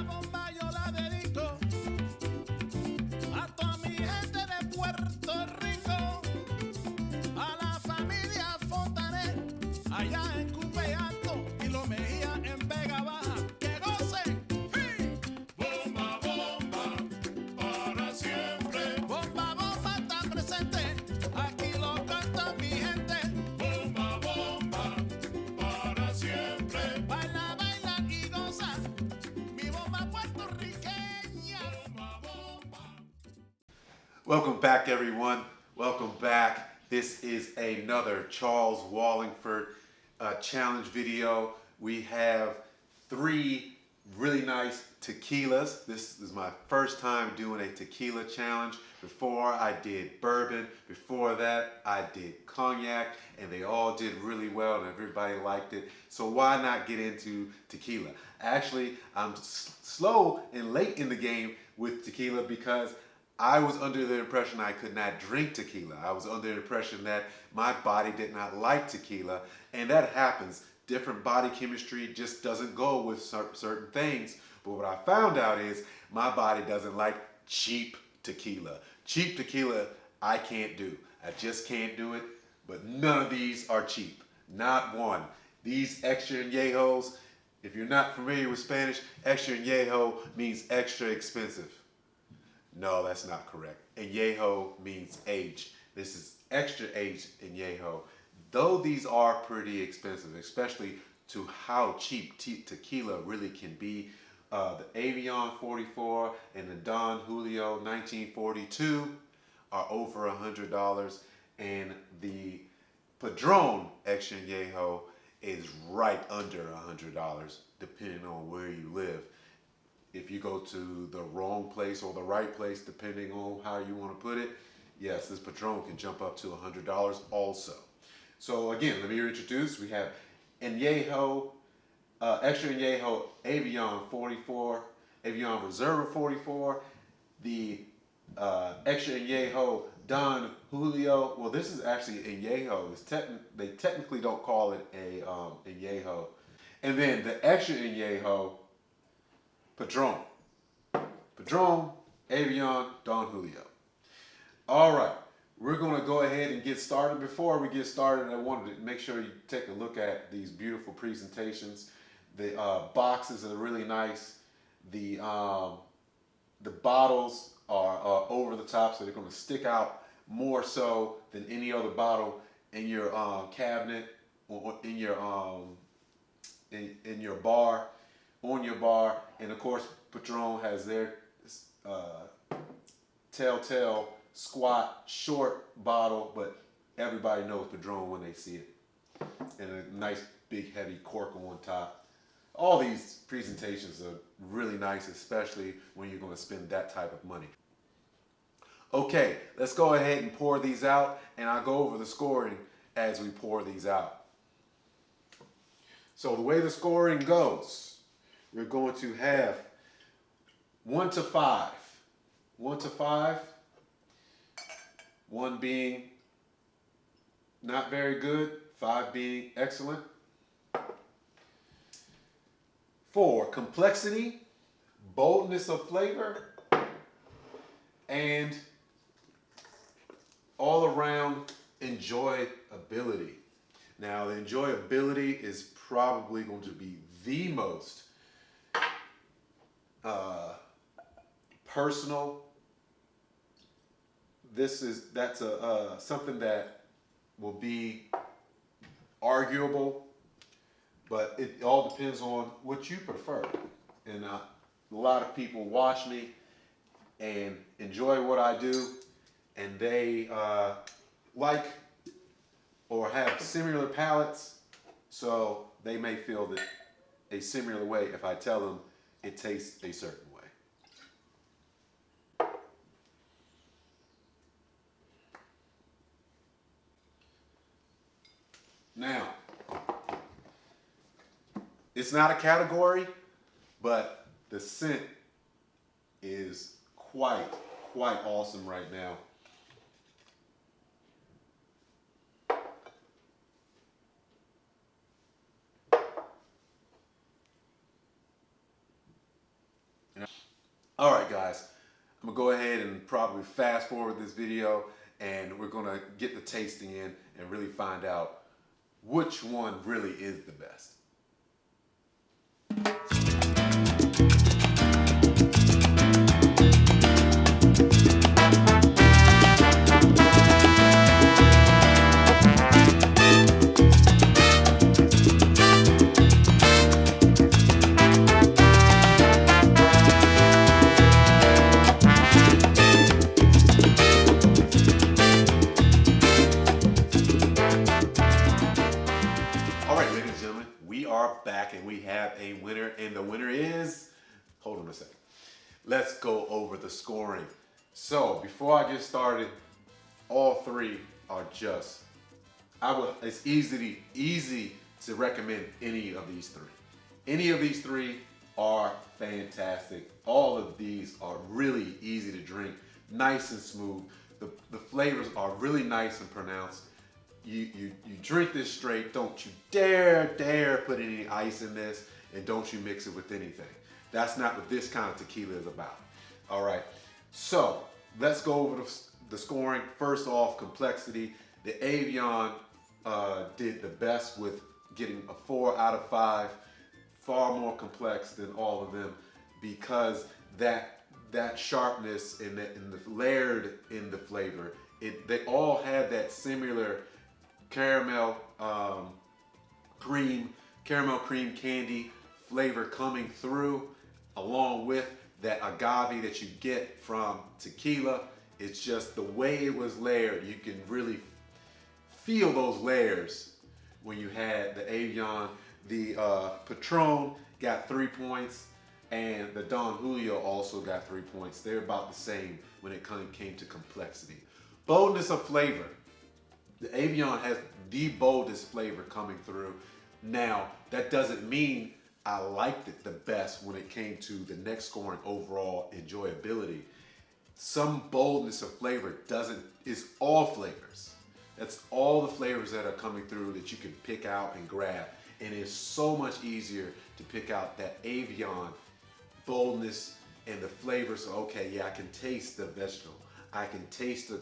bomba yo la dedico a toda mi gente de Puerto Rico, a la familia Fontanet, allá en Cupe Alto y lo Mejía en Vega Baja. ¡Que gocen! ¡Sí! Bomba, bomba, para siempre. Bomba, bomba está presente, aquí lo canta mi gente. Bomba, bomba, para siempre. Baila, baila y goza, mi bomba puertorriqueña. Bomba, bomba. Welcome back, everyone. Welcome back. This is another Charles Walhingford challenge video. We have 3 really nice tequilas. This is my first time doing a tequila challenge. Before I did bourbon, before that I did cognac, and they all did really well and everybody liked it. So why not get into tequila? Actually, I'm slow and late in the game with tequila because I was under the impression I could not drink tequila. I was under the impression that my body did not like tequila, and that happens. Different body chemistry just doesn't go with certain things. But what I found out is my body doesn't like cheap tequila. Cheap tequila, I can't do. I just can't do it. But none of these are cheap. Not one. These extra añejos, if you're not familiar with Spanish, extra añejo means extra expensive. No, that's not correct. Añejo means age. This is extra aged añejo. Though these are pretty expensive, especially to how cheap tequila really can be. The Avion 44 and the Don Julio 1942 are over $100, and the Patron extra añejo is right under $100, depending on where you live. If you go to the wrong place or the right place, depending on how you want to put it, yes, this Patron can jump up to $100 also. So again, let me reintroduce. We have Anejo, extra añejo Avion 44, Avion Reserva 44, the extra añejo Don Julio. Well, this is actually añejo. They technically don't call it a añejo. And then the extra añejo Patron, Avion, Don Julio. All right, we're going to go ahead and get started. Before we get started, I wanted to make sure you take a look at these beautiful presentations. The boxes are really nice. The bottles are over the top, so they're going to stick out more so than any other bottle in your cabinet or in your in your bar. On your bar, and of course Patron has their telltale squat short bottle, but everybody knows Patron when they see it, and a nice big heavy cork on top. All these presentations are really nice, especially when you're going to spend that type of money. Okay, let's go ahead and pour these out, and I'll go over the scoring as we pour these out. So the way the scoring goes, we're going to have 1 to 5. 1 to 5. 1 being not very good, 5 being excellent. 4, complexity, boldness of flavor, and all around enjoyability. Now, the enjoyability is probably going to be the most personal. That's something that will be arguable, but it all depends on what you prefer. And a lot of people watch me and enjoy what I do, and they like or have similar palates, so they may feel that a similar way if I tell them it tastes a certain way. Now, it's not a category, but the scent is quite awesome right now. All right, guys, I'm gonna go ahead and probably fast forward this video, and we're gonna get the tasting in and really find out which one really is the best. All right, ladies and gentlemen, we are back and we have a winner, and the winner is, hold on a second. Let's go over the scoring. So before I get started, all three are just, it's easy to recommend any of these three. Any of these three are fantastic. All of these are really easy to drink, nice and smooth. The flavors are really nice and pronounced. You drink this straight. Don't you dare put any ice in this, and don't you mix it with anything. That's not what this kind of tequila is about. All right, so let's go over the scoring. First off, complexity. The Avion did the best with getting a 4 out of 5. Far more complex than all of them, because that sharpness and the layered in the flavor, they all had that similar caramel cream candy flavor coming through, along with that agave that you get from tequila. It's just the way it was layered. You can really feel those layers when you had the Avion. The Patron got 3 points, and the Don Julio also got 3 points. They're about the same when it came to complexity. Boldness of flavor. The Avion has the boldest flavor coming through. Now, that doesn't mean I liked it the best when it came to the next scoring overall enjoyability. Some boldness of flavor is all flavors. That's all the flavors that are coming through that you can pick out and grab. And it's so much easier to pick out that Avion boldness and the flavors. Okay, yeah, I can taste the vegetable. I can taste the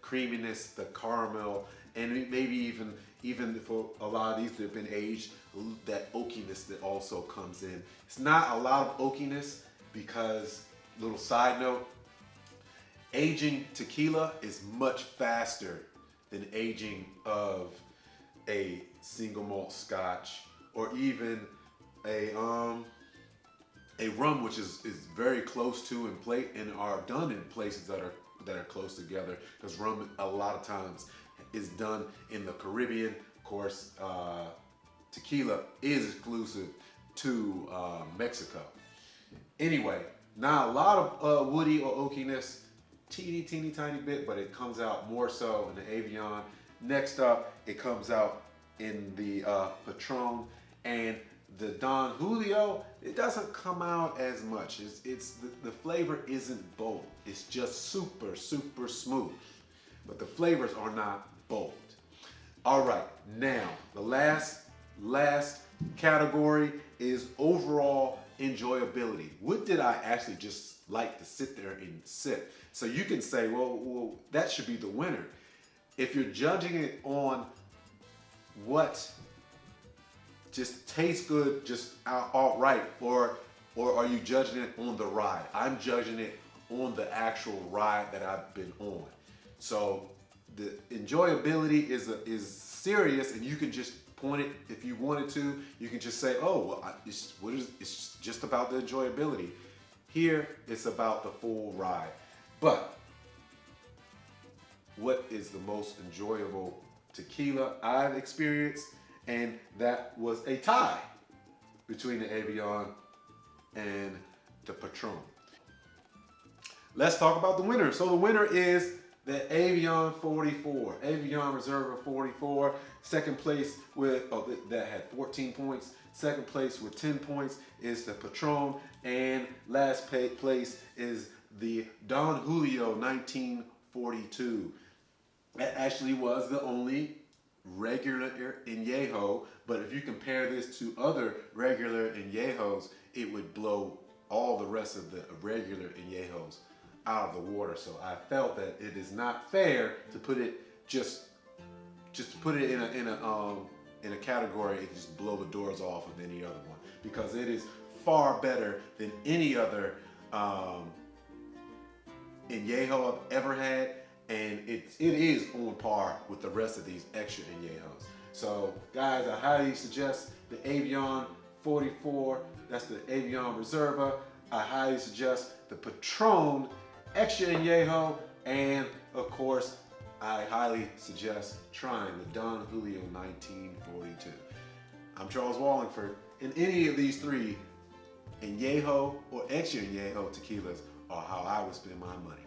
creaminess, the caramel, and maybe even for a lot of these that have been aged, that oakiness that also comes in. It's not a lot of oakiness because, little side note, aging tequila is much faster than aging of a single malt scotch, or even a rum, which is very close to and are done in places that are close together, because rum a lot of times is done in the Caribbean. Of course, tequila is exclusive to Mexico. Anyway, not a lot of woody or oakiness, teeny tiny bit, but it comes out more so in the Avion. Next up, it comes out in the Patron, and the Don Julio, it doesn't come out as much. The flavor isn't bold. It's just super smooth, but the flavors are not bold. All right, now the last category is overall enjoyability. What did I actually just like to sit there and sip? So you can say, well, that should be the winner. If you're judging it on what just tastes good, just outright, or are you judging it on the ride? I'm judging it on the actual ride that I've been on. So the enjoyability is serious, and you can just point it if you wanted to. You can just say, oh, well, it's just about the enjoyability. Here, it's about the full ride. But what is the most enjoyable tequila I've experienced? And that was a tie between the Avion and the Patron. Let's talk about the winner. So the winner is the Avion 44. Avion Reserva 44. Second place that had 14 points. Second place with 10 points is the Patron. And last place is the Don Julio 1942. That actually was the only regular añejo, but if you compare this to other regular añejos, it would blow all the rest of the regular añejos out of the water. So I felt that it is not fair to put it just to put it in a category and just blow the doors off of any other one, because it is far better than any other añejo I've ever had, and it is on par with the rest of these extra añejos. So guys, I highly suggest the Avion 44. That's the Avion Reserva. I highly suggest the Patron Extra Añejo, and of course, I highly suggest trying the Don Julio 1942. I'm Charles Walhingford, and any of these three Añejo or Extra Añejo tequilas are how I would spend my money.